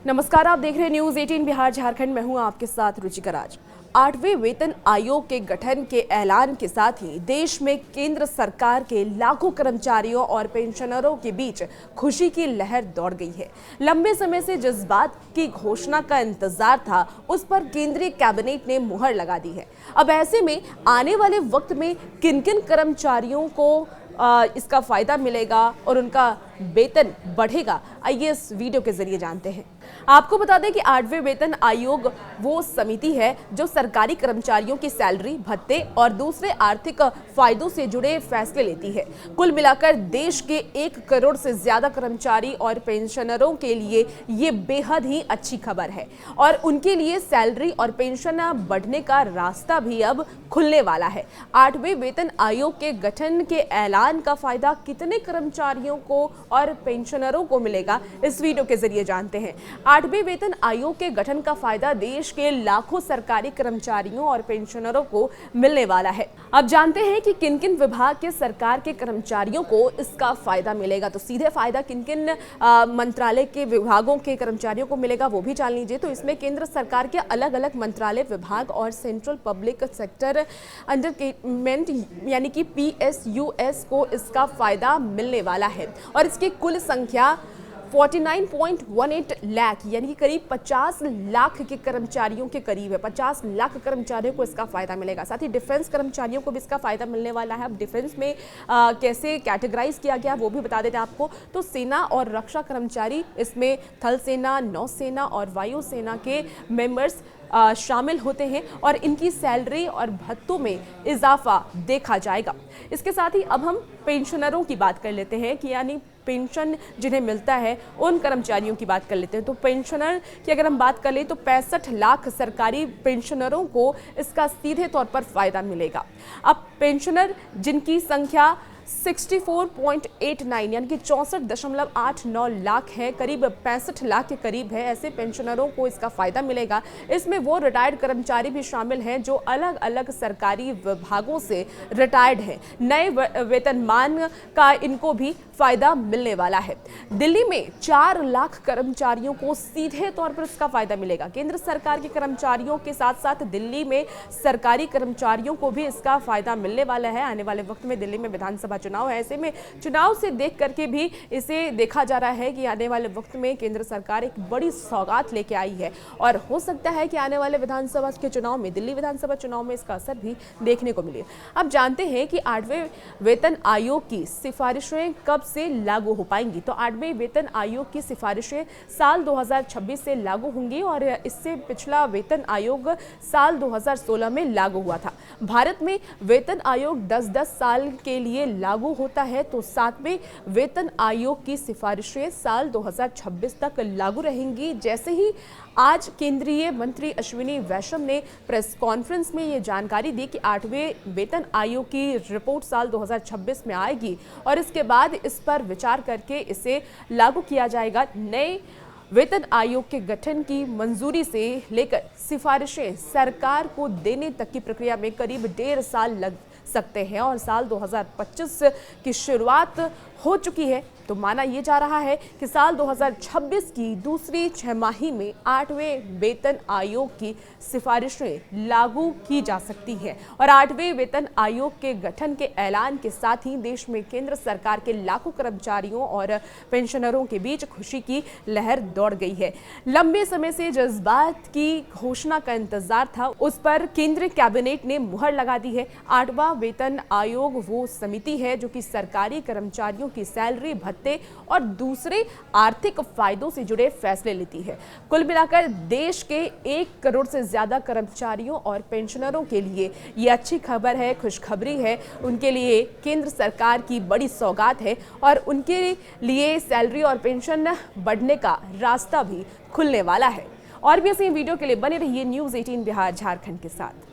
नमस्कार, आप देख रहे हैं न्यूज 18 बिहार झारखंड। मैं हूं आपके साथ रुचिका राज। 8वें वेतन आयोग के गठन के ऐलान के साथ ही देश में केंद्र सरकार के लाखों कर्मचारियों और पेंशनरों के बीच खुशी की लहर दौड़ गई है। लंबे समय से जिस बात की घोषणा का इंतजार था, उस पर केंद्रीय कैबिनेट ने मुहर लगा दी है। अब ऐसे में आने वाले वक्त में किन किन कर्मचारियों को इसका फायदा मिलेगा और उनका वेतन बढ़ेगा, आइए इस वीडियो के जरिए जानते हैं। आपको बता दें कि 8वें वेतन आयोग वो समिति है जो सरकारी कर्मचारियों की सैलरी, भत्ते और दूसरे आर्थिक फायदों से जुड़े फैसले लेती है। कुल मिलाकर देश के 1 करोड़ से ज्यादा कर्मचारी और पेंशनरों के लिए ये बेहद ही अच्छी खबर है और उनके लिए सैलरी और पेंशन बढ़ने का रास्ता भी अब खुलने वाला है। 8वें वेतन आयोग के गठन के ऐलान का फायदा कितने कर्मचारियों को और पेंशनरों को मिलेगा, इस वीडियो के जरिए जानते हैं। 8वें वेतन आयोग के गठन का फायदा देश के लाखों सरकारी कर्मचारियों और पेंशनरों को मिलने वाला है। अब जानते हैं कि किन किन विभाग के सरकार के कर्मचारियों को इसका फायदा मिलेगा। तो सीधे फायदा किन किन मंत्रालय के विभागों के कर्मचारियों को मिलेगा वो भी जान लीजिए। तो इसमें केंद्र सरकार के अलग अलग मंत्रालय, विभाग और सेंट्रल पब्लिक सेक्टर अंडरटेकमेंट यानी कि PSUs को इसका फायदा मिलने वाला है और इसकी कुल संख्या 49.18 लाख यानी कि करीब 50 लाख के कर्मचारियों के करीब है। 50 लाख कर्मचारियों को इसका फायदा मिलेगा। साथ ही डिफेंस कर्मचारियों को भी इसका फायदा मिलने वाला है। अब डिफेंस में कैसे कैटेगराइज किया गया वो भी बता देते हैं आपको। तो सेना और रक्षा कर्मचारी, इसमें थल सेना, नौसेना और वायुसेना के मेंबर्स शामिल होते हैं और इनकी सैलरी और भत्तों में इजाफा देखा जाएगा। इसके साथ ही अब हम पेंशनरों की बात कर लेते हैं कि यानी पेंशन जिन्हें मिलता है उन कर्मचारियों की बात कर लेते हैं। तो पेंशनर की अगर हम बात कर लें तो 65 लाख सरकारी पेंशनरों को इसका सीधे तौर पर फायदा मिलेगा। अब पेंशनर जिनकी संख्या 64.89 यानी कि 64.89 लाख है, करीब 65 लाख के करीब है, ऐसे पेंशनरों को इसका फायदा मिलेगा। इसमें वो रिटायर्ड कर्मचारी भी शामिल हैं जो अलग अलग सरकारी विभागों से रिटायर्ड हैं। नए वेतनमान का इनको भी फायदा मिलने वाला है। दिल्ली में 4 लाख कर्मचारियों को सीधे तौर पर इसका फायदा मिलेगा। केंद्र सरकार के कर्मचारियों के साथ साथ दिल्ली में सरकारी कर्मचारियों को भी इसका फायदा मिलने वाला है। आने वाले वक्त में दिल्ली में विधानसभा चुनाव है, ऐसे में चुनाव से देख करके भी इसे देखा जा रहा है कि आने वाले वक्त में केंद्र सरकार एक बड़ी सौगात लेके आई है और हो सकता है कि आने वाले विधानसभा के चुनाव में, दिल्ली विधानसभा चुनाव में इसका असर भी देखने को मिले। अब जानते हैं कि 8वें वेतन आयोग की सिफारिशें कब से लागू हो पाएंगी। तो 8वें वेतन आयोग की सिफारिशें साल 2026 से लागू होंगी और इससे पिछला वेतन आयोग साल 2016 में लागू हुआ था। भारत में वेतन आयोग 10-10 साल के लिए लागू होता है, तो 7वें वेतन आयोग की सिफारिशें साल 2026 तक लागू रहेंगी। जैसे ही आज केंद्रीय मंत्री अश्विनी वैष्णव ने प्रेस कॉन्फ्रेंस में ये जानकारी दी कि 8वें वेतन आयोग की रिपोर्ट साल 2026 में आएगी और इसके बाद इस पर विचार करके इसे लागू किया जाएगा। नए वेतन आयोग के गठन की मंजूरी से लेकर सिफारिशें सरकार को देने तक की प्रक्रिया में करीब 1.5 साल लग सकते हैं और साल 2025 की शुरुआत हो चुकी है। तो माना यह जा रहा है कि साल 2026 की दूसरी छमाही में 8वें वेतन आयोग की सिफारिशें लागू की जा सकती हैं और 8वें वेतन आयोग के गठन के ऐलान के साथ ही देश में केंद्र सरकार के लाखों कर्मचारियों और पेंशनरों के बीच खुशी की लहर दौड़ गई है। लंबे समय से जिस बात की घोषणा का इंतजार था, उस पर केंद्रीय कैबिनेट ने मुहर लगा दी है। 8वां वेतन आयोग वो समिति है जो कि सरकारी कर्मचारियों की सैलरी, भत्ते और दूसरे आर्थिक फायदों से जुड़े फैसले लेती है। कुल मिलाकर देश के 1 करोड़ से ज्यादा कर्मचारियों और पेंशनरों के लिए ये अच्छी खबर है, खुशखबरी है। उनके लिए केंद्र सरकार की बड़ी सौगात है और उनके लिए सैलरी और पेंशन बढ़ने का रास्ता भी खुलने वाला है। और भी ऐसे वीडियो के लिए बने रहिए न्यूज 18 बिहार झारखंड के साथ।